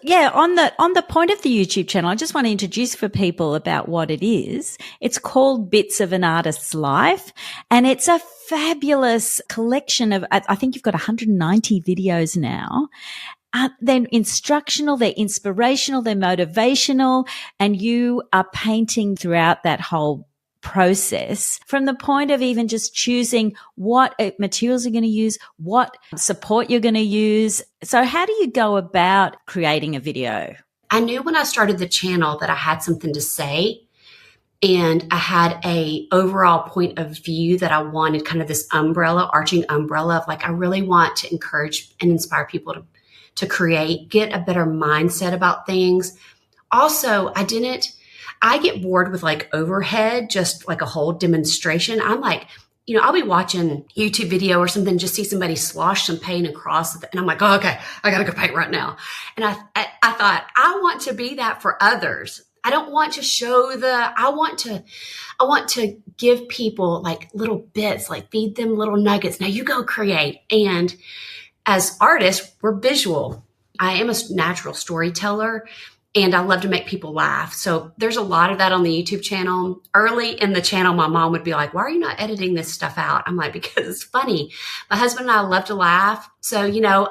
Yeah, on the point of the YouTube channel, I just want to introduce for people about what it is. It's called Bits of an Artist's Life, and it's a fabulous collection of, I think you've got 190 videos now. They're instructional, they're inspirational, they're motivational, and you are painting throughout that whole process from the point of even just choosing what materials you're going to use, what support you're going to use. So how do you go about creating a video? I knew when I started the channel that I had something to say, and I had a overall point of view that I wanted, kind of this umbrella, arching umbrella of like, I really want to encourage and inspire people to create, get a better mindset about things. Also, I get bored with like overhead, just like a whole demonstration. I'm like, I'll be watching YouTube video or something, just see somebody slosh some paint across it. And I'm like, oh, okay, I got to go paint right now. And I thought, I want to be that for others. I don't want to show I want to give people like little bits, like feed them little nuggets. Now you go create. And as artists, we're visual. I am a natural storyteller, and I love to make people laugh. So there's a lot of that on the YouTube channel. Early in the channel, my mom would be like, why are you not editing this stuff out? I'm like, because it's funny. My husband and I love to laugh. So,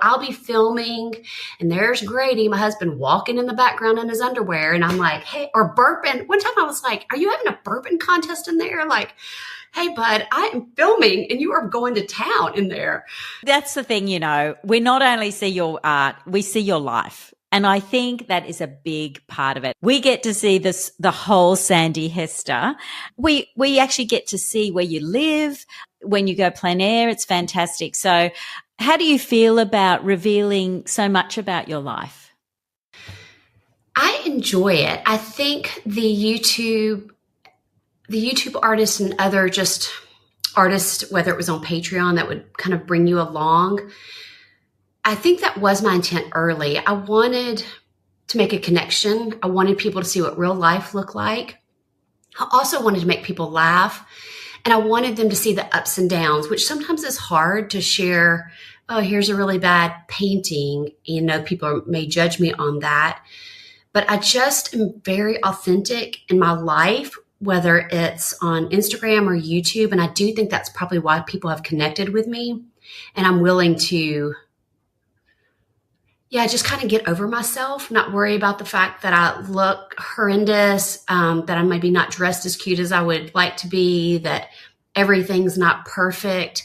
I'll be filming, and there's Grady, my husband, walking in the background in his underwear. And I'm like, hey, or burping. One time I was like, are you having a burping contest in there? Like, hey, bud, I am filming and you are going to town in there. That's the thing, we not only see your art, we see your life. And I think that is a big part of it. We get to see the whole Sandi Hester. We actually get to see where you live when you go plein air. It's fantastic. So how do you feel about revealing so much about your life? I enjoy it. I think the YouTube artists and other just artists, whether it was on Patreon, that would kind of bring you along. I think that was my intent early. I wanted to make a connection. I wanted people to see what real life looked like. I also wanted to make people laugh, and I wanted them to see the ups and downs, which sometimes is hard to share. Oh, here's a really bad painting. People may judge me on that, but I just am very authentic in my life, whether it's on Instagram or YouTube. And I do think that's probably why people have connected with me, and I'm willing to just kind of get over myself, not worry about the fact that I look horrendous, that I'm maybe not dressed as cute as I would like to be, that everything's not perfect,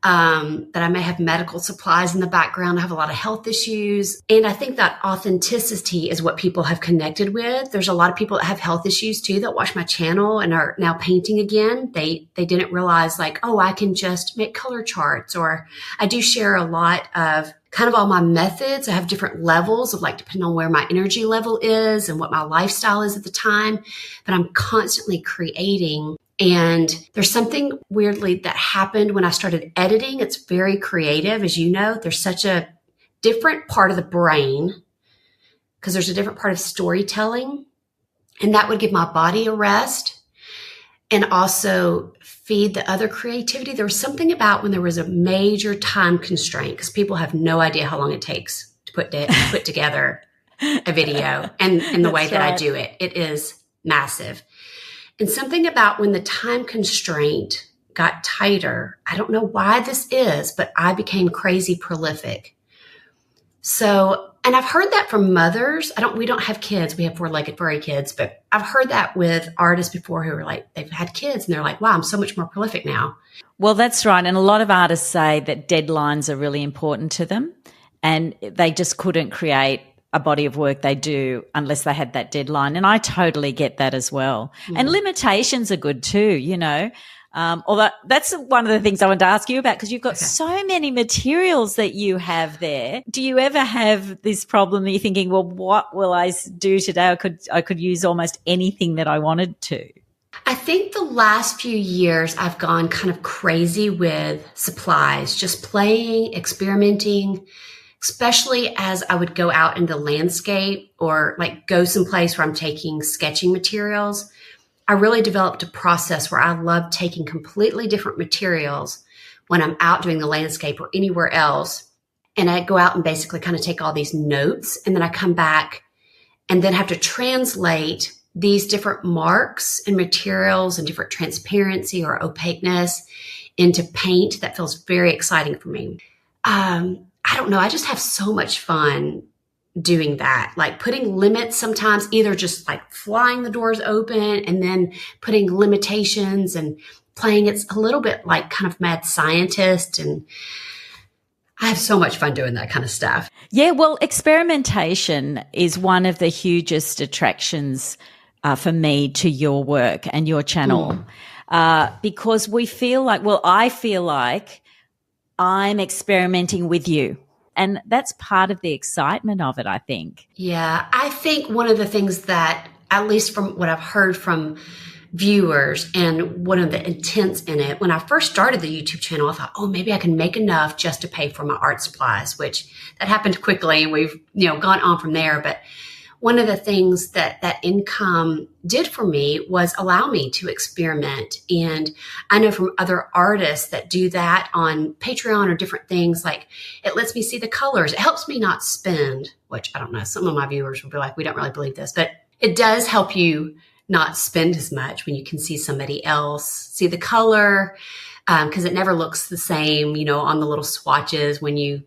that I may have medical supplies in the background. I have a lot of health issues. And I think that authenticity is what people have connected with. There's a lot of people that have health issues too that watch my channel and are now painting again. They didn't realize like, oh, I can just make color charts, or I do share a lot of kind of all my methods. I have different levels of like, depending on where my energy level is and what my lifestyle is at the time, but I'm constantly creating. And there's something weirdly that happened when I started editing. It's very creative. As you know, there's such a different part of the brain because there's a different part of storytelling, and that would give my body a rest and also feed the other creativity. There was something about when there was a major time constraint, because people have no idea how long it takes to put together a video and the way that I do it. It is massive. And something about when the time constraint got tighter, I don't know why this is, but I became crazy prolific. So, and I've heard that from mothers. We don't have kids. We have four-legged furry kids, but I've heard that with artists before who are like, they've had kids and they're like, wow, I'm so much more prolific now. Well, that's right. And a lot of artists say that deadlines are really important to them, and they just couldn't create a body of work they do unless they had that deadline. And I totally get that as well. And limitations are good too, although that's one of the things I wanted to ask you about, because you've got so many materials that you have there. Do you ever have this problem that you're thinking, well, what will I do today? I could use almost anything that I wanted to. I think the last few years I've gone kind of crazy with supplies, just playing, experimenting, especially as I would go out in the landscape or like go someplace where I'm taking sketching materials. I really developed a process where I love taking completely different materials when I'm out doing the landscape or anywhere else and I go out and basically kind of take all these notes, and then I come back and then have to translate these different marks and materials and different transparency or opaqueness into paint. That feels very exciting for me. I don't know. I just have so much fun doing that, like putting limits sometimes, either just like flying the doors open and then putting limitations and playing it a little bit like kind of mad scientist. And I have so much fun doing that kind of stuff. Yeah, well, experimentation is one of the hugest attractions for me to your work and your channel, because we feel like, well, I feel like I'm experimenting with you. And that's part of the excitement of it, I think. Yeah, I think one of the things that, at least from what I've heard from viewers and one of the intents in it, when I first started the YouTube channel, I thought, oh, maybe I can make enough just to pay for my art supplies, which that happened quickly, and we've, gone on from there. But one of the things that income did for me was allow me to experiment. And I know from other artists that do that on Patreon or different things, like it lets me see the colors. It helps me not spend, which I don't know, some of my viewers will be like, we don't really believe this, but it does help you not spend as much when you can see somebody else, see the color, because it never looks the same, on the little swatches when you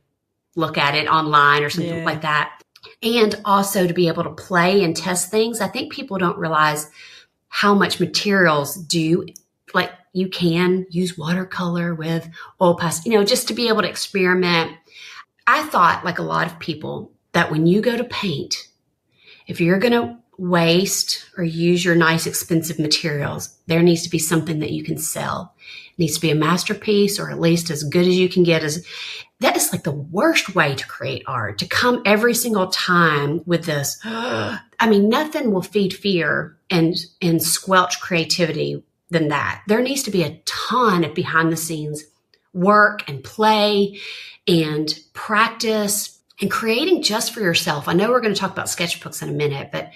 look at it online or something like that. And also to be able to play and test things. I think people don't realize how much materials do, like you can use watercolor with oil pastel, just to be able to experiment. I thought, like a lot of people, that when you go to paint, if you're going to waste or use your nice expensive materials, there needs to be something that you can sell. It needs to be a masterpiece, or at least as good as you can get. That is like the worst way to create art, to come every single time with this. Nothing will feed fear and squelch creativity than that. There needs to be a ton of behind the scenes work and play and practice and creating just for yourself. I know we're going to talk about sketchbooks in a minute, but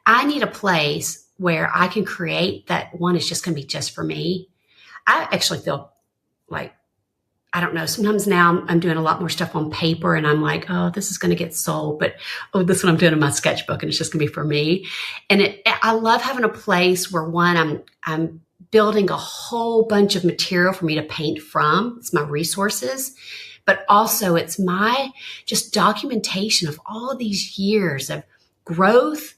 I need a place where I can create that one is just going to be just for me. I actually feel like, I don't know, sometimes now I'm doing a lot more stuff on paper and I'm like, oh, this is going to get sold, but this one I'm doing in my sketchbook and it's just going to be for me. And I love having a place where I'm building a whole bunch of material for me to paint from. It's my resources, but also it's my just documentation of all of these years of growth,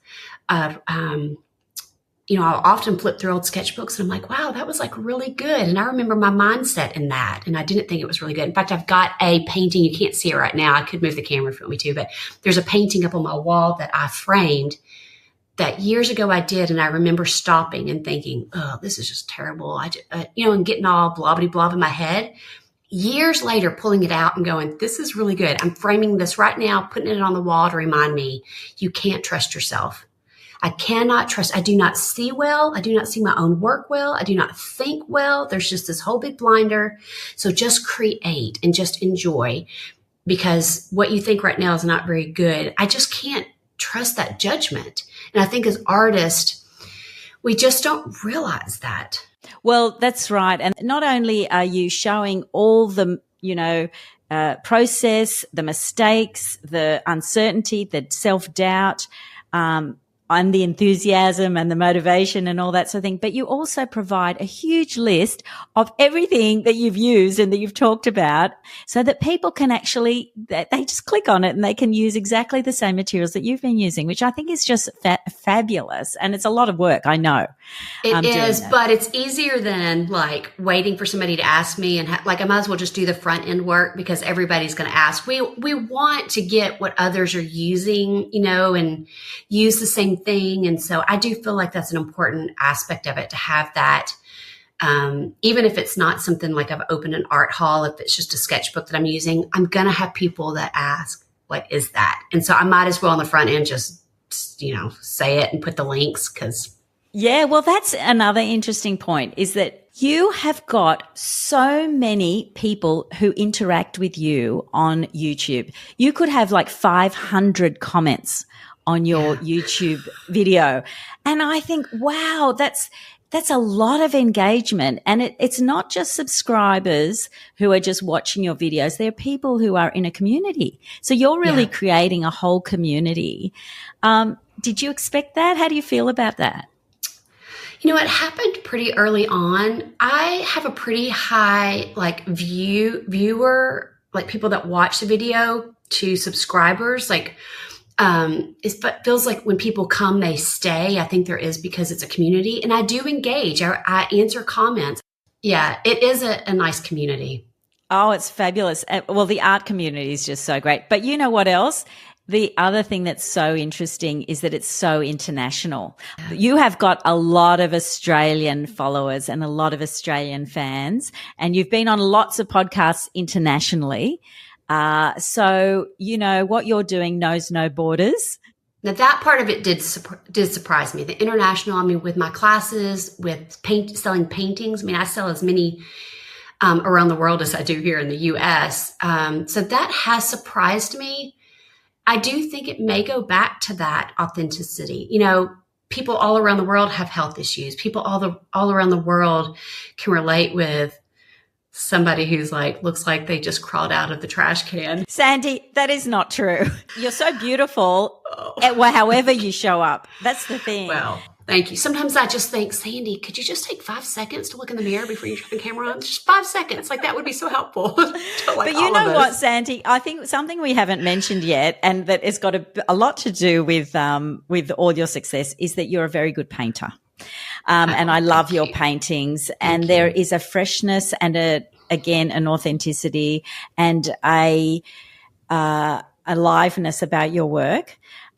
of, I'll often flip through old sketchbooks and I'm like, wow, that was like really good. And I remember my mindset in that. And I didn't think it was really good. In fact, I've got a painting. You can't see it right now. I could move the camera if you want me to, but there's a painting up on my wall that I framed that years ago I did. And I remember stopping and thinking, oh, this is just terrible. And getting all blah in my head. Years later, pulling it out and going, this is really good. I'm framing this right now, putting it on the wall to remind me, you can't trust yourself. I cannot trust. I do not see well. I do not see my own work well. I do not think well. There's just this whole big blinder. So just create and just enjoy, because what you think right now is not very good. I just can't trust that judgment. And I think as artists, we just don't realize that. Well, that's right. And not only are you showing all the, process, the mistakes, the uncertainty, the self-doubt, and the enthusiasm and the motivation and all that sort of thing. But you also provide a huge list of everything that you've used and that you've talked about, so that people can actually, they just click on it and they can use exactly the same materials that you've been using, which I think is just fabulous. And it's a lot of work, I know. It is, but it's easier than like waiting for somebody to ask me, and I might as well just do the front end work, because everybody's going to ask. We want to get what others are using, and use the same thing. And so I do feel like that's an important aspect of it, to have that. Even if it's not something like I've opened an art hall, if it's just a sketchbook that I'm using, I'm going to have people that ask, what is that? And so I might as well on the front end just, say it and put the links, because. Yeah, well, that's another interesting point, is that you have got so many people who interact with you on YouTube. You could have like 500 comments on your YouTube video. And I think, wow, That's a lot of engagement. And it's not just subscribers who are just watching your videos. There are people who are in a community. So you're really creating a whole community. Did you expect that? How do you feel about that? You know, it happened pretty early on. I have a pretty high viewer, like people that watch the video to subscribers. Like it feels like when people come, they stay. I think there is because it's a community, and I do engage. I answer comments. Yeah, it is a nice community. Oh, it's fabulous. Well, the art community is just so great. But you know what else? The other thing that's so interesting is that it's so international. You have got a lot of Australian followers and a lot of Australian fans, and you've been on lots of podcasts internationally. So, you know, what you're doing knows no borders. Now, that part of it did surprise me. The international, I mean, with my classes, with selling paintings, I mean, I sell as many around the world as I do here in the U.S. So that has surprised me. I do think it may go back to that authenticity. You know, people all around the world have health issues. People all around the world can relate with somebody who's like, looks like they just crawled out of the trash can. Sandi, that is not true. You're so beautiful however you show up. That's the thing. Well, thank you. Sometimes I just think, Sandi, could you just take 5 seconds to look in the mirror before you turn the camera on? Just 5 seconds. Like, that would be so helpful. But you know what, Sandi? I think something we haven't mentioned yet, and that has got a lot to do with all your success, is that you're a very good painter. And I love your paintings, and there is a freshness and an authenticity and a aliveness about your work.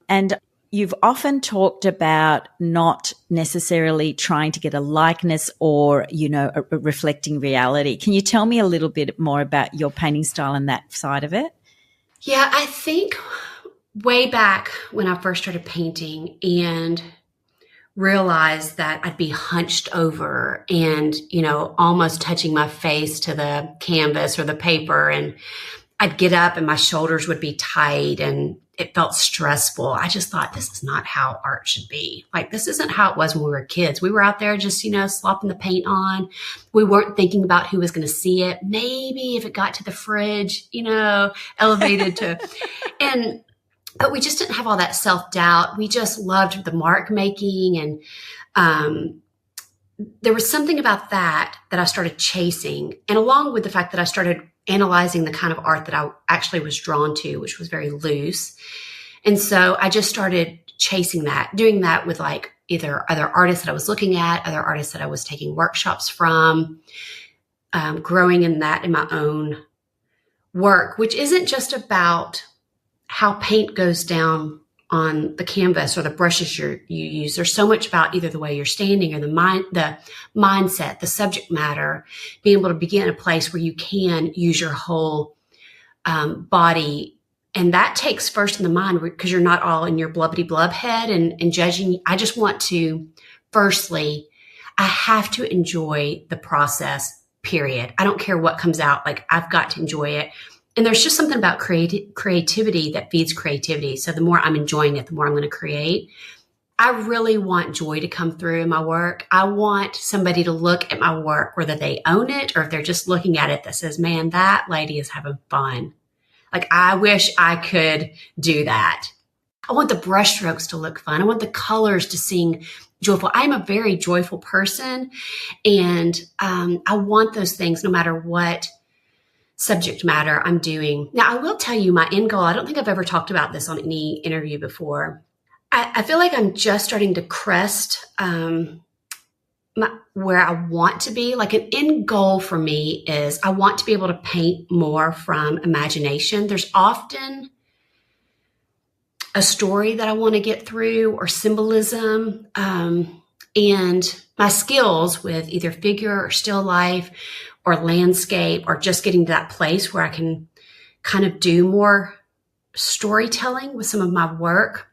And you've often talked about not necessarily trying to get a likeness or, you know, a reflecting reality. Can you tell me a little bit more about your painting style and that side of it? Yeah, I think way back when I first started painting and realized that I'd be hunched over and, you know, almost touching my face to the canvas or the paper, and I'd get up and my shoulders would be tight and it felt stressful. I just thought, this is not how art should be. Like, this isn't how it was when we were kids. We were out there just, you know, slopping the paint on. We weren't thinking about who was going to see it. Maybe if it got to the fridge, you know, elevated to, but we just didn't have all that self-doubt. We just loved the mark making. And there was something about that I started chasing. And along with the fact that I started analyzing the kind of art that I actually was drawn to, which was very loose. And so I just started chasing that, doing that with like either other artists that I was looking at, other artists that I was taking workshops from, growing in that in my own work, which isn't just about how paint goes down on the canvas or the brushes you use. There's so much about either the way you're standing or the mindset, the subject matter, being able to begin a place where you can use your whole body. And that takes first in the mind, because you're not all in your blubbity blub head and judging. I just want to, firstly, I have to enjoy the process, period. I don't care what comes out. Like, I've got to enjoy it. And there's just something about creativity that feeds creativity. So the more I'm enjoying it, the more I'm going to create. I really want joy to come through in my work. I want somebody to look at my work, whether they own it or if they're just looking at it, that says, man, that lady is having fun. Like, I wish I could do that. I want the brush strokes to look fun. I want the colors to seem joyful. I'm a very joyful person. And I want those things no matter what subject matter I'm doing. Now, I will tell you my end goal. I don't think I've ever talked about this on any interview before. I feel like I'm just starting to crest where I want to be. Like, an end goal for me is I want to be able to paint more from imagination. There's often a story that I want to get through or symbolism. And my skills with either figure or still life or landscape, or just getting to that place where I can kind of do more storytelling with some of my work.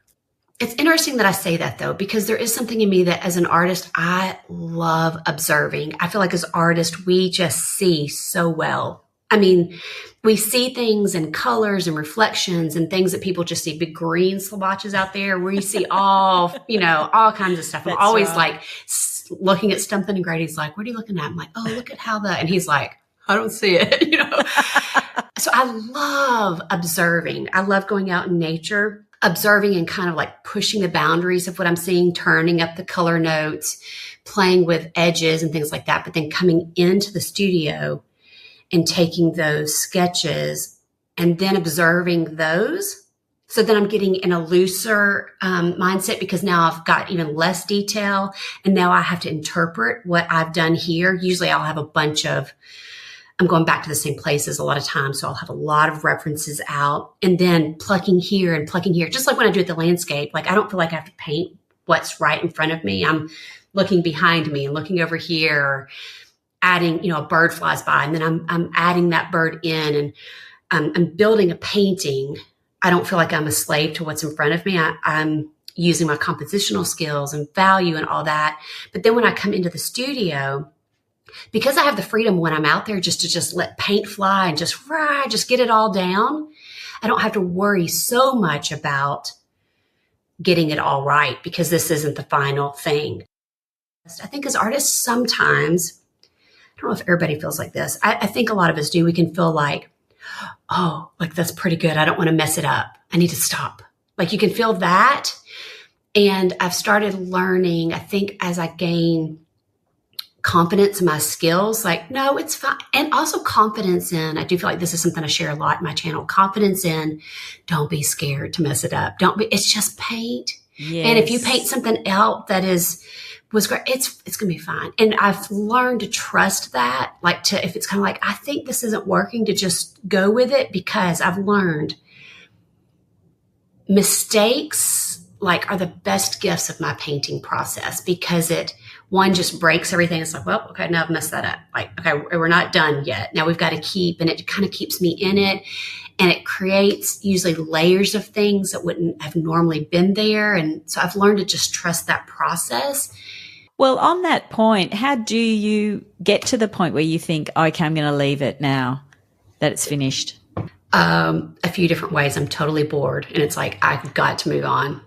It's interesting that I say that, though, because there is something in me that as an artist, I love observing. I feel like as artists, we just see so well. I mean, we see things and colors and reflections and things that people just see, big green swatches out there where you see all, you know, all kinds of stuff. I'm always like looking at something and Grady's like, what are you looking at? I'm like, oh, look at how and he's like, I don't see it, So I love observing. I love going out in nature, observing and kind of like pushing the boundaries of what I'm seeing, turning up the color notes, playing with edges and things like that. But then coming into the studio and taking those sketches and then observing those. So then I'm getting in a looser mindset because now I've got even less detail and now I have to interpret what I've done here. Usually I'll have I'm going back to the same places a lot of times. So I'll have a lot of references out and then plucking here and plucking here. Just like when I do at the landscape, like I don't feel like I have to paint what's right in front of me. I'm looking behind me and looking over here, or adding, a bird flies by and then I'm adding that bird in and I'm building a painting. I don't feel like I'm a slave to what's in front of me. I'm using my compositional skills and value and all that. But then when I come into the studio, because I have the freedom when I'm out there just to let paint fly and just get it all down, I don't have to worry so much about getting it all right because this isn't the final thing. I think as artists, sometimes, I don't know if everybody feels like this. I think a lot of us do. We can feel like, oh, like that's pretty good. I don't want to mess it up. I need to stop. Like you can feel that. And I've started learning, I think as I gain confidence in my skills, like, no, it's fine. And also confidence in, I do feel like this is something I share a lot in my channel, confidence in, don't be scared to mess it up. It's just paint. Yes. And if you paint something else that was great, it's going to be fine. And I've learned to trust that, if it's kind of like, I think this isn't working, to just go with it, because I've learned mistakes are the best gifts of my painting process, because one just breaks everything. It's like, well, okay, now I've messed that up. Okay, we're not done yet. Now we've got to keep, and it kind of keeps me in it. And it creates usually layers of things that wouldn't have normally been there. And so I've learned to just trust that process. Well, on that point, how do you get to the point where you think, okay, I'm going to leave it now that it's finished? A few different ways. I'm totally bored. And it's like, I've got to move on.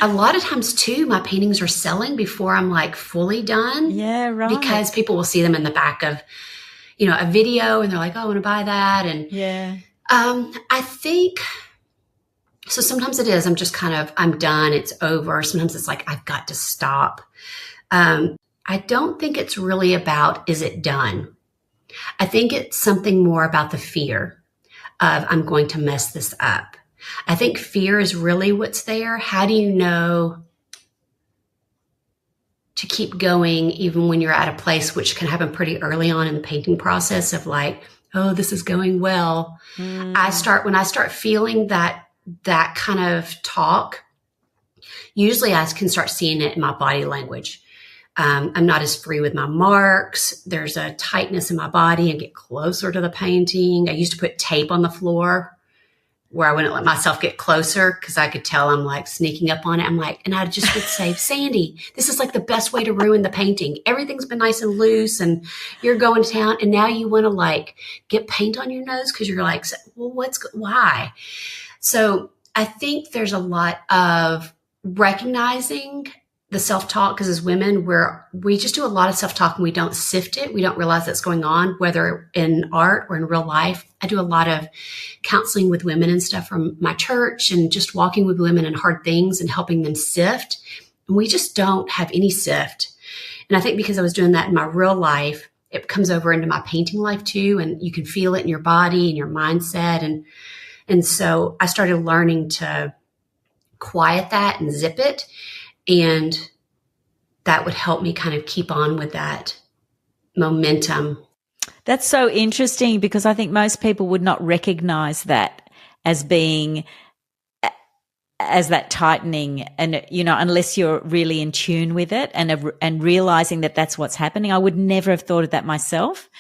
A lot of times too, my paintings are selling before I'm fully done. Yeah, right. Because people will see them in the back of, a video, and they're like, oh, I want to buy that. And yeah, I think, so sometimes it is, I'm done. It's over. Sometimes it's like, I've got to stop. I don't think it's really about, is it done? I think it's something more about the fear of, I'm going to mess this up. I think fear is really what's there. How do you know to keep going even when you're at a place, which can happen pretty early on in the painting process, of oh, this is going well. When I start feeling that kind of talk, usually I can start seeing it in my body language. I'm not as free with my marks. There's a tightness in my body and get closer to the painting. I used to put tape on the floor where I wouldn't let myself get closer because I could tell I'm sneaking up on it. And I just would say, Sandi, this is the best way to ruin the painting. Everything's been nice and loose and you're going to town. And now you want to get paint on your nose because you're well, why? So I think there's a lot of recognizing the self-talk, because as women, we just do a lot of self-talk and we don't sift it. We don't realize that's going on, whether in art or in real life. I do a lot of counseling with women and stuff from my church, and just walking with women in hard things and helping them sift. And we just don't have any sift. And I think because I was doing that in my real life, it comes over into my painting life too. And you can feel it in your body and your mindset. And so I started learning to quiet that and zip it. And that would help me kind of keep on with that momentum. That's so interesting, because I think most people would not recognize that as being, as that tightening, and unless you're really in tune with it and realizing that that's what's happening. I would never have thought of that myself.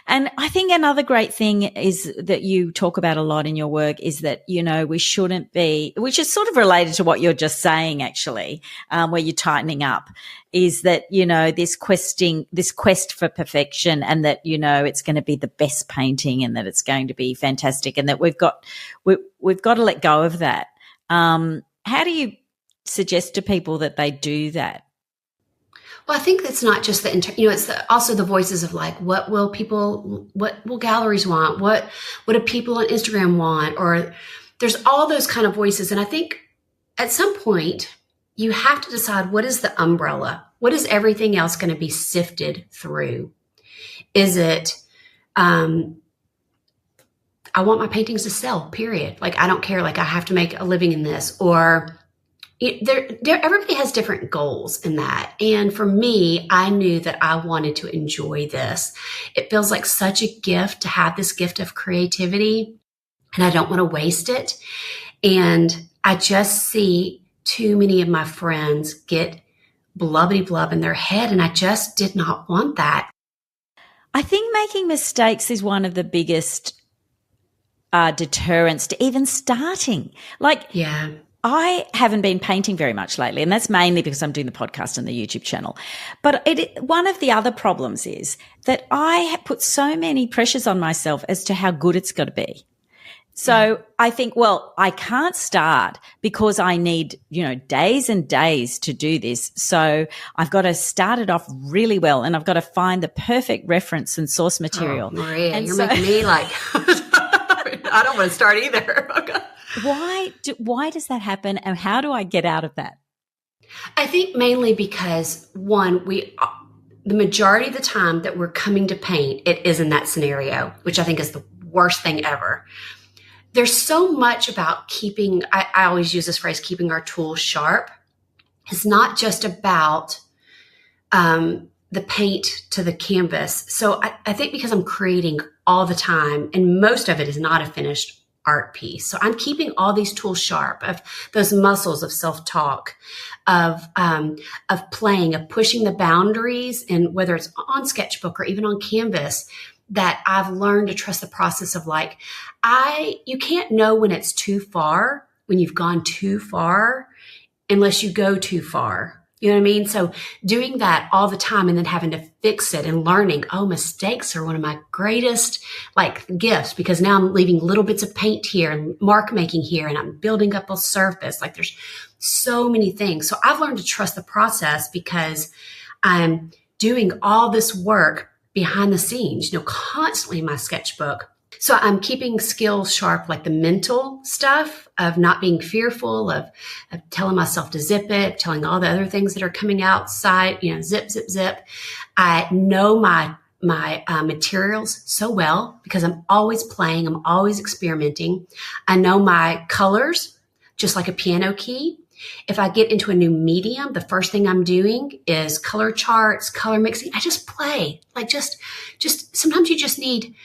And I think another great thing is that you talk about a lot in your work is that, we shouldn't be, which is sort of related to what you're just saying, actually, where you're tightening up, is that, this quest for perfection, and that, it's going to be the best painting, and that it's going to be fantastic, and that we've got to let go of that. How do you suggest to people that they do that? Well, I think that's not just it's also the voices of like, what will galleries want? What do people on Instagram want? Or there's all those kind of voices. And I think at some point you have to decide, what is the umbrella? What is everything else going to be sifted through? Is it, I want my paintings to sell, period. Like, I don't care. Like, I have to make a living in this, or everybody has different goals in that. And for me, I knew that I wanted to enjoy this. It feels like such a gift to have this gift of creativity, and I don't want to waste it. And I just see too many of my friends get blubbity blub in their head, and I just did not want that. I think making mistakes is one of the biggest deterrents to even starting. Like, yeah. I haven't been painting very much lately, and that's mainly because I'm doing the podcast and the YouTube channel. But one of the other problems is that I put so many pressures on myself as to how good it's got to be. So I think, well, I can't start because I need, days and days to do this. So I've got to start it off really well, and I've got to find the perfect reference and source material. Oh, Maria, you're making me like, I don't want to start either. Okay. Why does that happen, and how do I get out of that? I think mainly because, one, the majority of the time that we're coming to paint, it is in that scenario, which I think is the worst thing ever. There's so much about keeping, I always use this phrase, keeping our tools sharp. It's not just about the paint to the canvas. So I think because I'm creating all the time, and most of it is not a finished art piece. So I'm keeping all these tools sharp, of those muscles of self-talk, of playing, of pushing the boundaries, and whether it's on sketchbook or even on canvas, that I've learned to trust the process of like, you can't know when it's too far, when you've gone too far, unless you go too far. You know what I mean? So doing that all the time and then having to fix it and learning, mistakes are one of my greatest gifts, because now I'm leaving little bits of paint here and mark making here, and I'm building up a surface. Like, there's so many things. So I've learned to trust the process because I'm doing all this work behind the scenes, constantly in my sketchbook. So I'm keeping skills sharp, like the mental stuff of not being fearful, of telling myself to zip it, telling all the other things that are coming outside, zip, zip, zip. I know my materials so well because I'm always playing. I'm always experimenting. I know my colors, just like a piano key. If I get into a new medium, the first thing I'm doing is color charts, color mixing. I just play. Like, just sometimes you just need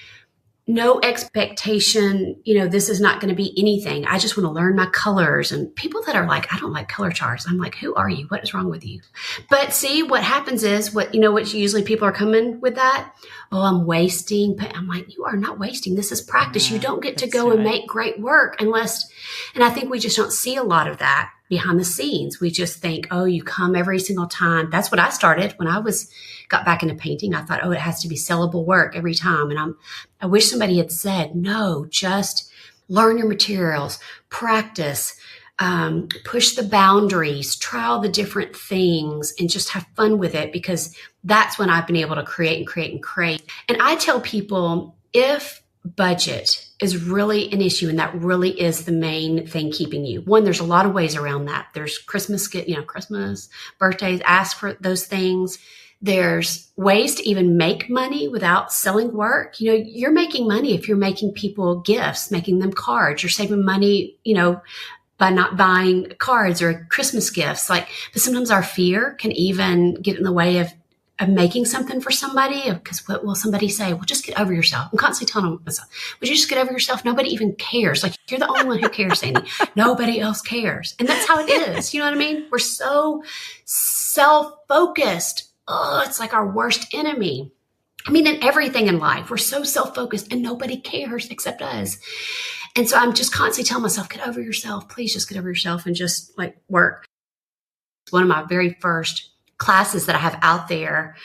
no expectation. This is not going to be anything. I just want to learn my colors. And people that are like, I don't like color charts, I'm like, who are you? What is wrong with you? But see, what happens is what usually people are coming with that. Oh, I'm wasting. But I'm like, you are not wasting. This is practice. You don't get to go and make great work unless, and I think we just don't see a lot of that behind the scenes. We just think, oh, you come every single time. That's what I started when I got back into painting. I thought, oh, it has to be sellable work every time. And I wish somebody had said, no, just learn your materials, practice, push the boundaries, try all the different things, and just have fun with it, because that's when I've been able to create and create and create. And I tell people, if budget is really an issue, and that really is the main thing keeping you. One, there's a lot of ways around that. There's Christmas, birthdays, ask for those things. There's ways to even make money without selling work. You're making money if you're making people gifts, making them cards. You're saving money, by not buying cards or Christmas gifts. But sometimes our fear can even get in the way of making something for somebody, because what will somebody say? Well, just get over yourself. I'm constantly telling myself, would you just get over yourself? Nobody even cares. You're the only one who cares, Sandy. Nobody else cares. And that's how it is. You know what I mean? We're so self-focused. Oh, it's like our worst enemy. I mean, in everything in life, we're so self-focused and nobody cares except us. And so I'm just constantly telling myself, get over yourself. Please just get over yourself and just work. One of my very first classes that I have out there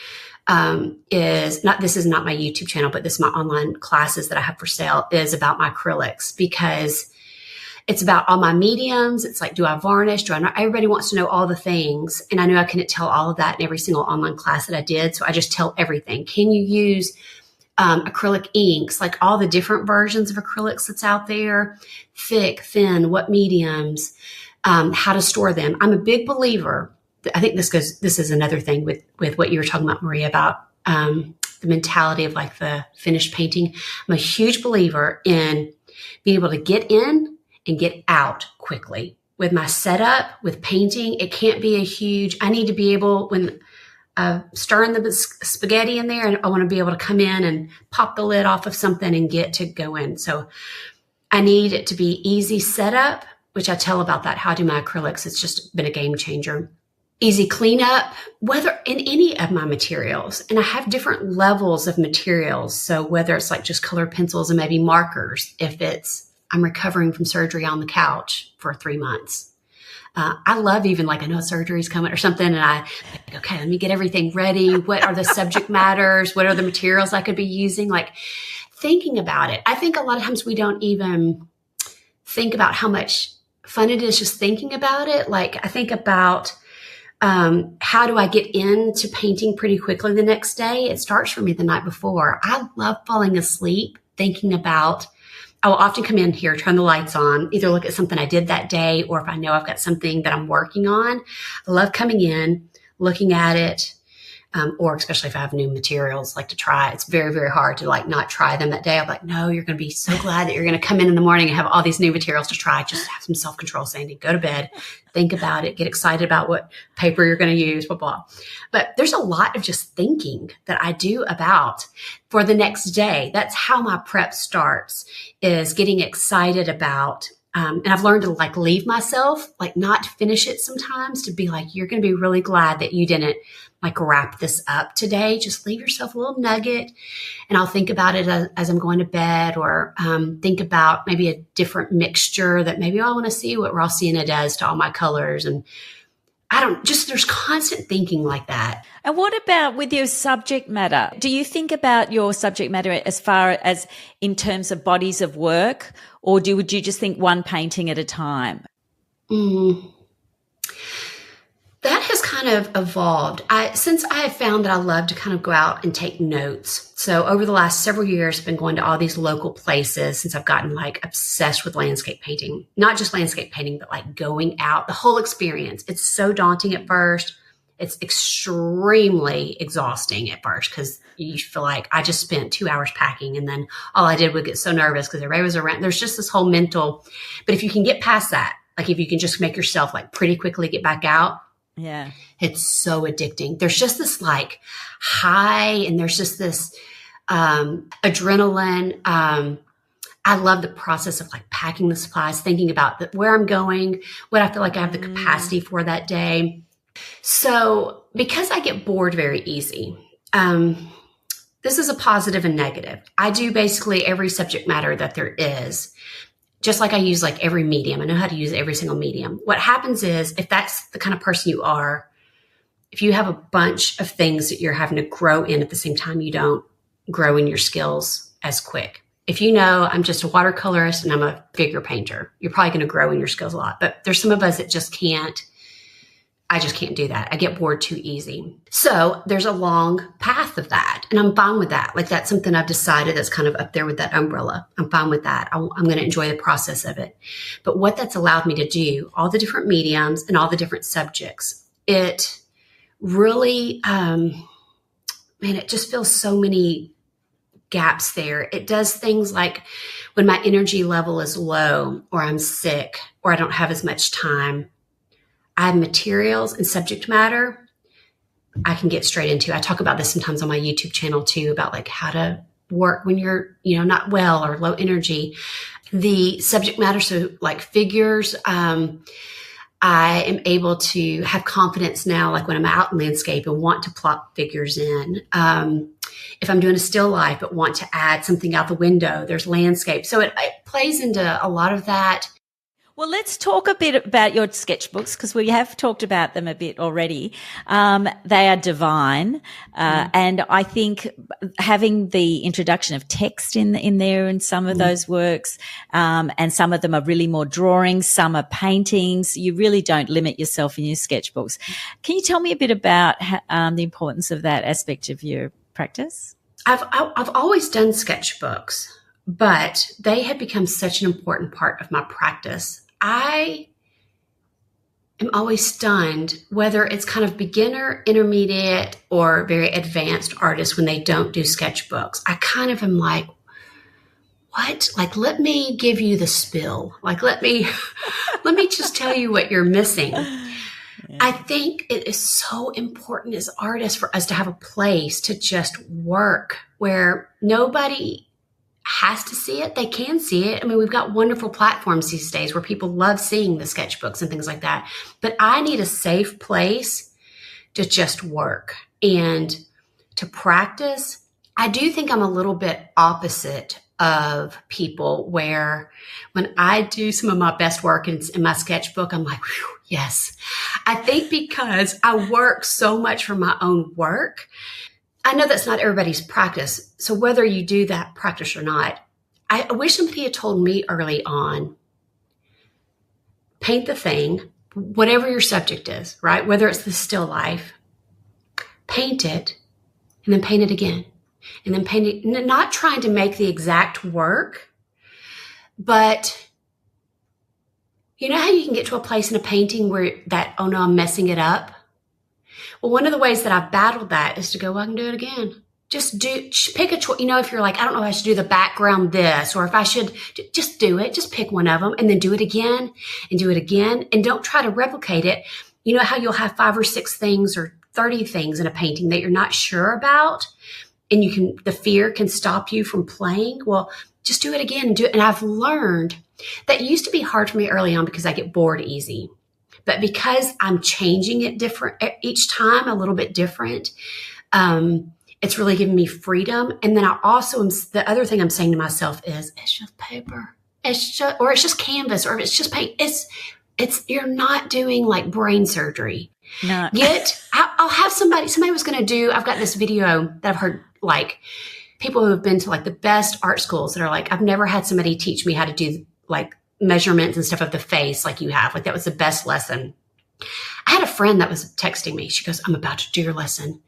this is not my YouTube channel, but this is my online classes that I have for sale, is about my acrylics, because It's about all my mediums. It's like, do I varnish? Do I not? Everybody wants to know all the things. And I knew I couldn't tell all of that in every single online class that I did. So I just tell everything. Can you use acrylic inks, like all the different versions of acrylics that's out there, thick, thin, what mediums, how to store them. I'm a big believer. I think this is another thing with what you were talking about, Maria, about the mentality of like the finished painting. I'm a huge believer in being able to get in and get out quickly. With my setup, with painting, it can't be I need to be able, when stirring the spaghetti in there, and I want to be able to come in and pop the lid off of something and get to go in. So I need it to be easy setup, which I tell about that, how I do my acrylics. It's just been a game changer. Easy cleanup, whether in any of my materials. And I have different levels of materials. So whether it's like just colored pencils and maybe markers, if I'm recovering from surgery on the couch for 3 months. I love even like, I know surgery's coming or something, and I think, okay, let me get everything ready. What are the subject matters? What are the materials I could be using? Like thinking about it. I think a lot of times we don't even think about how much fun it is just thinking about it. Like I think about how do I get into painting pretty quickly the next day? It starts for me the night before. I love falling asleep thinking about, I will often come in here, turn the lights on, either look at something I did that day, or if I know I've got something that I'm working on. I love coming in, looking at it, or especially if I have new materials like to try. It's very, very hard to like not try them that day. I'm like, no, you're going to be so glad that you're going to come in the morning and have all these new materials to try. Just have some self-control, Sandi. Go to bed, think about it, get excited about what paper you're going to use, blah, blah. But there's a lot of just thinking that I do about for the next day. That's how my prep starts, is getting excited about, and I've learned to like leave myself, like not finish it sometimes, to be like, you're going to be really glad that you didn't like wrap this up today. Just leave yourself a little nugget, and I'll think about it as I'm going to bed, or think about maybe a different mixture that maybe I want to see what raw sienna does to all my colors. And there's constant thinking like that. And what about with your subject matter? Do you think about your subject matter as far as in terms of bodies of work, or would you just think one painting at a time? That has kind of evolved. Since I have found that I love to kind of go out and take notes. So over the last several years, I've been going to all these local places since I've gotten like obsessed with landscape painting. Not just landscape painting, but like going out, the whole experience. It's so daunting at first. It's extremely exhausting at first, because you feel like I just spent 2 hours packing, and then all I did was get so nervous because everybody was around. There's just this whole mental, but if you can get past that, like if you can just make yourself like pretty quickly get back out, yeah, it's so addicting. There's just this like high, and there's just this adrenaline. I love the process of like packing the supplies, thinking about where I'm going, what I feel like I have the capacity for that day. So because I get bored very easy, this is a positive and negative. I do basically every subject matter that there is. Just like I use like every medium. I know how to use every single medium. What happens is, if that's the kind of person you are, if you have a bunch of things that you're having to grow in at the same time, you don't grow in your skills as quick. If you know, I'm just a watercolorist and I'm a figure painter, you're probably going to grow in your skills a lot. But there's some of us that I just can't do that. I get bored too easy. So there's a long path of that, and I'm fine with that. Like that's something I've decided that's kind of up there with that umbrella. I'm fine with that. I'm going to enjoy the process of it. But what that's allowed me to do, all the different mediums and all the different subjects, it really, it just fills so many gaps there. It does things like when my energy level is low, or I'm sick, or I don't have as much time, I have materials and subject matter I can get straight into. I talk about this sometimes on my YouTube channel too, about like how to work when you're, not well or low energy. The subject matter, so like figures, I am able to have confidence now, like when I'm out in landscape and want to plot figures in. If I'm doing a still life but want to add something out the window, there's landscape. So it plays into a lot of that. Well, let's talk a bit about your sketchbooks because we have talked about them a bit already. They are divine. And I think having the introduction of text in there in some of those works, and some of them are really more drawings, some are paintings. You really don't limit yourself in your sketchbooks. Can you tell me a bit about the importance of that aspect of your practice? I've always done sketchbooks, but they have become such an important part of my practice. I am always stunned whether it's kind of beginner, intermediate, or very advanced artists when they don't do sketchbooks. I kind of am like, what? Like, let me give you the spill. Like, let me just tell you what you're missing. Yeah. I think it is so important as artists for us to have a place to just work where nobody has to see it. They can see it. I mean, we've got wonderful platforms these days where people love seeing the sketchbooks and things like that. But I need a safe place to just work and to practice. I do think I'm a little bit opposite of people where when I do some of my best work in my sketchbook, I'm like, whew, yes. I think because I work so much for my own work, I know that's not everybody's practice. So whether you do that practice or not, I wish somebody had told me early on, paint the thing, whatever your subject is, right? Whether it's the still life, paint it and then paint it again. And then paint it, not trying to make the exact work, but you know how you can get to a place in a painting where that, oh no, I'm messing it up. Well, one of the ways that I've battled that is to go, I can do it again. Just pick a choice. You know, if you're like, I don't know if I should do the background this, or if I should just do it, just pick one of them and then do it again and do it again. And don't try to replicate it. You know how you'll have 5 or 6 things or 30 things in a painting that you're not sure about. And the fear can stop you from playing. Well, just do it again and do it. And I've learned that used to be hard for me early on because I get bored easy. But because I'm changing it different each time, a little bit different, it's really given me freedom. And then I also the other thing I'm saying to myself is, it's just paper. It's just canvas, or if it's just paint. It's you're not doing like brain surgery. No. Yet I'll have somebody was going to do. I've got this video that I've heard like people who have been to like the best art schools that are like, I've never had somebody teach me how to do like measurements and stuff of the face like you have. Like that was the best lesson. I had a friend that was texting me. She goes, I'm about to do your lesson.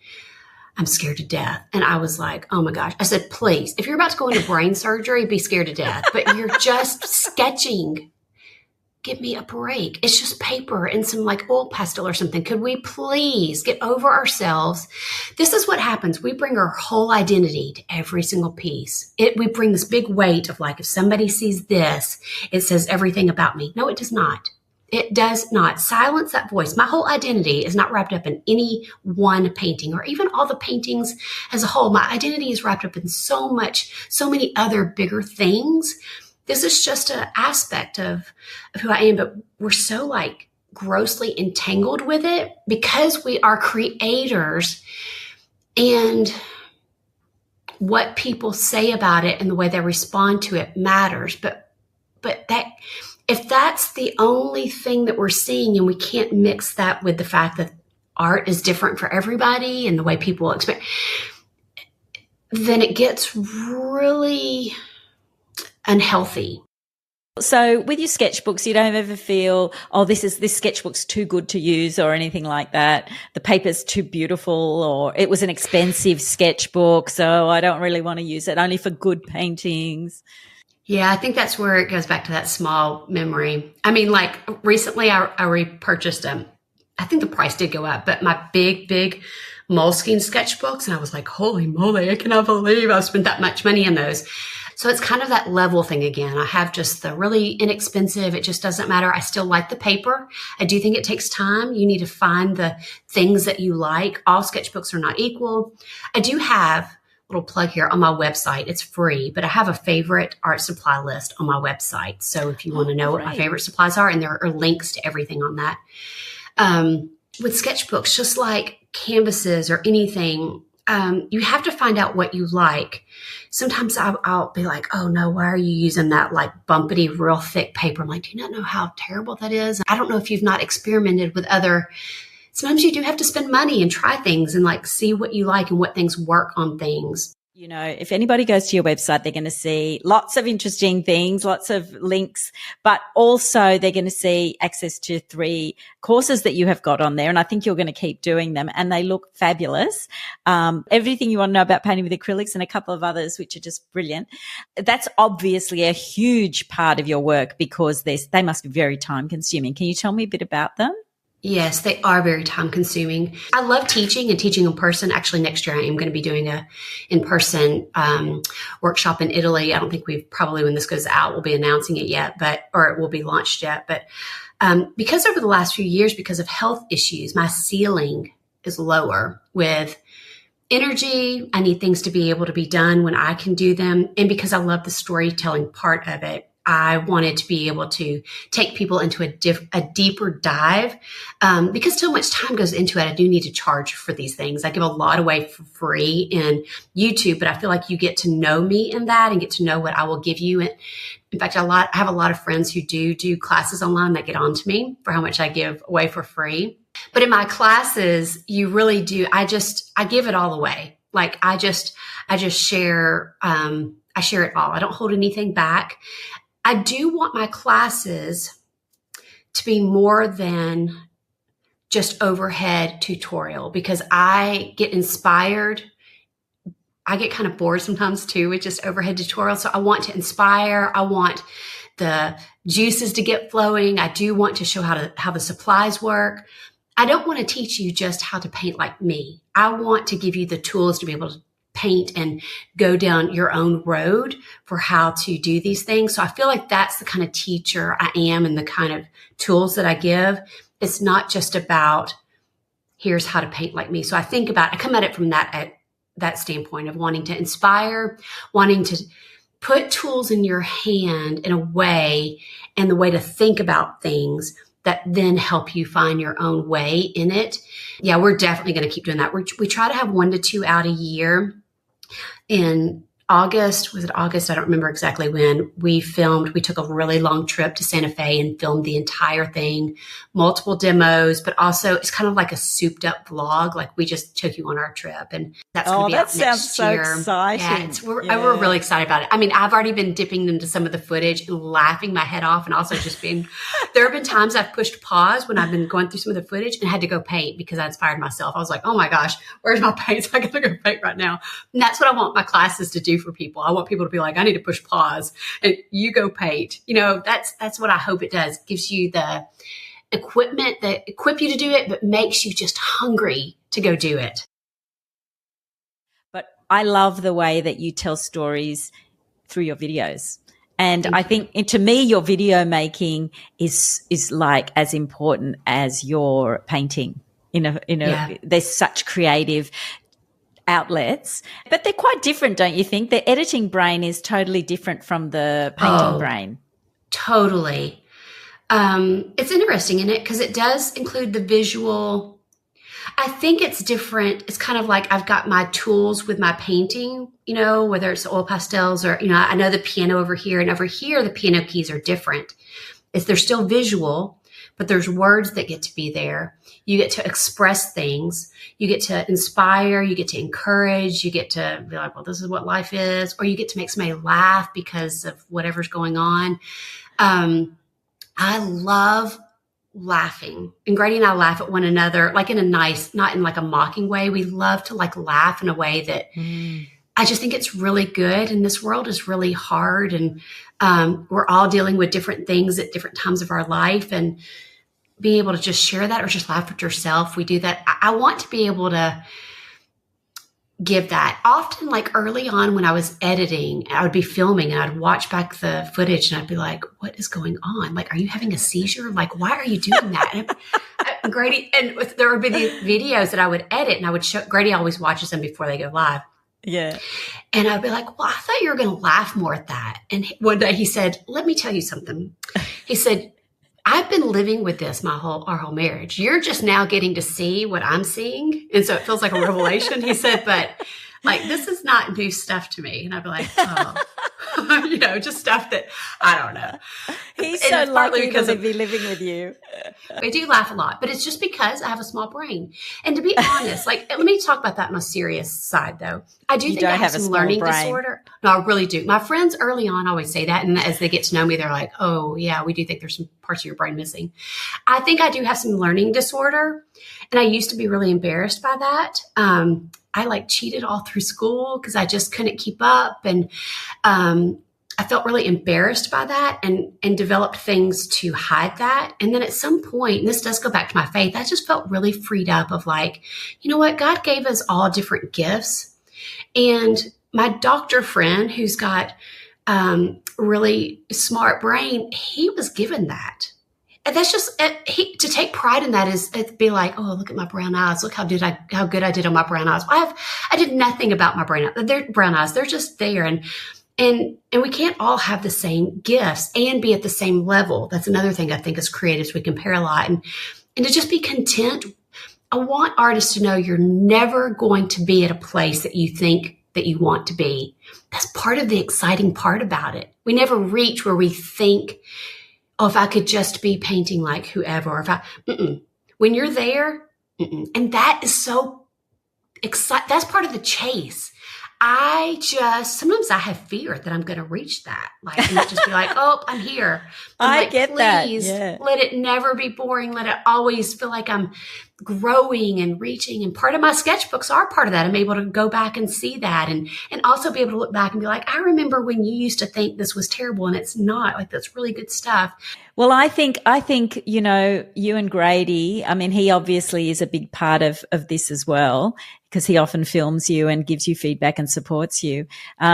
I'm scared to death. And I was like, oh my gosh. I said, please, if you're about to go into brain surgery, be scared to death. But you're just sketching. Give me a break. It's just paper and some like oil pastel or something. Could we please get over ourselves? This is what happens. We bring our whole identity to every single piece. We bring this big weight of like, if somebody sees this, it says everything about me. No, it does not. It does not. Silence that voice. My whole identity is not wrapped up in any one painting or even all the paintings as a whole. My identity is wrapped up in so many other bigger things. This is just an aspect of who I am, but we're so like grossly entangled with it because we are creators, and what people say about it and the way they respond to it matters. But that if that's the only thing that we're seeing and we can't mix that with the fact that art is different for everybody and the way people expect, then it gets really unhealthy. So with your sketchbooks, you don't ever feel, oh, this sketchbook's too good to use or anything like that. The paper's too beautiful, or it was an expensive sketchbook, so I don't really want to use it, only for good paintings. Yeah, I think that's where it goes back to that small memory. I mean, like recently I repurchased them. I think the price did go up, but my big Moleskine sketchbooks, and I was like, holy moly, I cannot believe I've spent that much money on those. So it's kind of that level thing again. I have just the really inexpensive. It just doesn't matter. I still like the paper. I do think it takes time. You need to find the things that you like. All sketchbooks are not equal. I do have a little plug here on my website. It's free, but I have a favorite art supply list on my website. So if you want to know what my favorite supplies are, and there are links to everything on that. With sketchbooks, just like canvases or anything, you have to find out what you like. Sometimes I'll be like, oh no, why are you using that like bumpity, real thick paper? I'm like, do you not know how terrible that is? I don't know if you've not experimented with other. Sometimes you do have to spend money and try things and like see what you like and what things work on things. You know, if anybody goes to your website, they're going to see lots of interesting things, lots of links, but also they're going to see access to 3 courses that you have got on there. And I think you're going to keep doing them, and they look fabulous. Everything you want to know about painting with acrylics and a couple of others, which are just brilliant. That's obviously a huge part of your work because they must be very time consuming. Can you tell me a bit about them? Yes, they are very time consuming. I love teaching and teaching in person. Actually, next year I am going to be doing a in-person workshop in Italy. I don't think we've probably, when this goes out, we'll be announcing it yet, or it will be launched yet. But because over the last few years, because of health issues, my ceiling is lower with energy. I need things to be able to be done when I can do them. And because I love the storytelling part of it, I wanted to be able to take people into a deeper dive because so much time goes into it. I do need to charge for these things. I give a lot away for free in YouTube, but I feel like you get to know me in that and get to know what I will give you. In fact, I have a lot of friends who do classes online that get on to me for how much I give away for free. But in my classes, you really do. I give it all away. Like I just share, I share it all. I don't hold anything back. I do want my classes to be more than just overhead tutorial because I get inspired. I get kind of bored sometimes too with just overhead tutorial. So I want to inspire. I want the juices to get flowing. I do want to show how the supplies work. I don't want to teach you just how to paint like me. I want to give you the tools to be able to paint and go down your own road for how to do these things. So I feel like that's the kind of teacher I am and the kind of tools that I give. It's not just about here's how to paint like me. So I come at it from that standpoint of wanting to inspire, wanting to put tools in your hand in a way and the way to think about things that then help you find your own way in it. Yeah, we're definitely going to keep doing that. We try to have 1 to 2 out a year. In August, was it August? I don't remember exactly when we took a really long trip to Santa Fe and filmed the entire thing, multiple demos, but also it's kind of like a souped up vlog. Like we just took you on our trip and that's going to be out next year. That sounds so exciting. Yeah, we're really excited about it. I mean, I've already been dipping into some of the footage and laughing my head off and also just there have been times I've pushed pause when I've been going through some of the footage and had to go paint because I inspired myself. I was like, oh my gosh, where's my paints? I got to go paint right now. And that's what I want my classes to do for people. I want people to be like, I need to push pause and you go paint. You know, that's what I hope it does. It gives you the equipment that equip you to do it, but makes you just hungry to go do it. But I love the way that you tell stories through your videos. And I think to me, your video making is like as important as your painting. There's such creative outlets, but they're quite different, don't you think? The editing brain is totally different from the painting brain. Totally. It's interesting in it because it does include the visual. I think it's different. It's kind of like I've got my tools with my painting, whether it's oil pastels or, I know the piano over here and over here, the piano keys are different. They're still visual, but there's words that get to be there. You get to express things. You get to inspire. You get to encourage. You get to be like, well, this is what life is. Or you get to make somebody laugh because of whatever's going on. I love laughing. And Grady and I laugh at one another, like in a nice, not in like a mocking way. We love to like laugh in a way that I just think it's really good. And this world is really hard. And we're all dealing with different things at different times of our life. And being able to just share that or just laugh at yourself. We do that. I want to be able to give that. Often, like early on when I was editing, I would be filming and I'd watch back the footage and I'd be like, what is going on? Like, are you having a seizure? Like, why are you doing that? And Grady, and there would be the videos that I would edit and I would show, Grady always watches them before they go live. Yeah. And I'd be like, well, I thought you were going to laugh more at that. And one day he said, let me tell you something. He said, I've been living with this our whole marriage. You're just now getting to see what I'm seeing. And so it feels like a revelation. He said, but like, this is not new stuff to me. And I'd be like, oh, just stuff that I don't know. He's so lucky to be living with you. We do laugh a lot, but it's just because I have a small brain. And to be honest, like, let me talk about that on a serious side, though. I do think I have some learning disorder. No, I really do. My friends early on always say that. And as they get to know me, they're like, oh, yeah, we do think there's some parts of your brain missing. I think I do have some learning disorder. And I used to be really embarrassed by that. I like cheated all through school because I just couldn't keep up. And I felt really embarrassed by that and developed things to hide that. And then at some point, and this does go back to my faith, I just felt really freed up of like, you know what? God gave us all different gifts. And my doctor friend who's got really smart brain, he was given that. And that's just to take pride in that is to be like, oh, look at my brown eyes. Look how good I did on my brown eyes. I did nothing about my brown eyes. They're just there. And we can't all have the same gifts and be at the same level. That's another thing I think as creatives, we compare a lot. And to just be content. I want artists to know you're never going to be at a place that you think that you want to be. That's part of the exciting part about it. We never reach where we think, oh, if I could just be painting like whoever, or when you're there, and that is so exciting. That's part of the chase. Sometimes I have fear that I'm going to reach that. Like, and just be like, oh, I'm here. I get that. Please let it never be boring. Let it always feel like I'm growing and reaching. And part of my sketchbooks are part of that. I'm able to go back and see that and also be able to look back and be like, I remember when you used to think this was terrible and it's not. Like, that's really good stuff. Well, I think, you and Grady, I mean, he obviously is a big part of this as well, because he often films you and gives you feedback and supports you.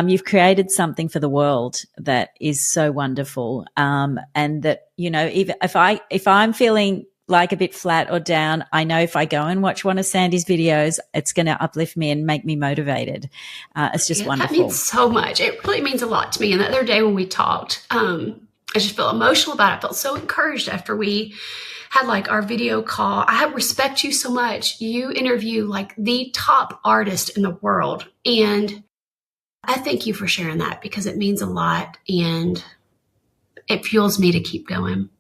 You've created something for the world that is so wonderful. And that, even if I'm feeling like a bit flat or down, I know if I go and watch one of Sandi's videos, it's going to uplift me and make me motivated. It's just wonderful. That means so much. It really means a lot to me. And the other day when we talked, I just felt emotional about it. I felt so encouraged after we had like our video call. I respect you so much. You interview like the top artist in the world. And I thank you for sharing that because it means a lot and it fuels me to keep going.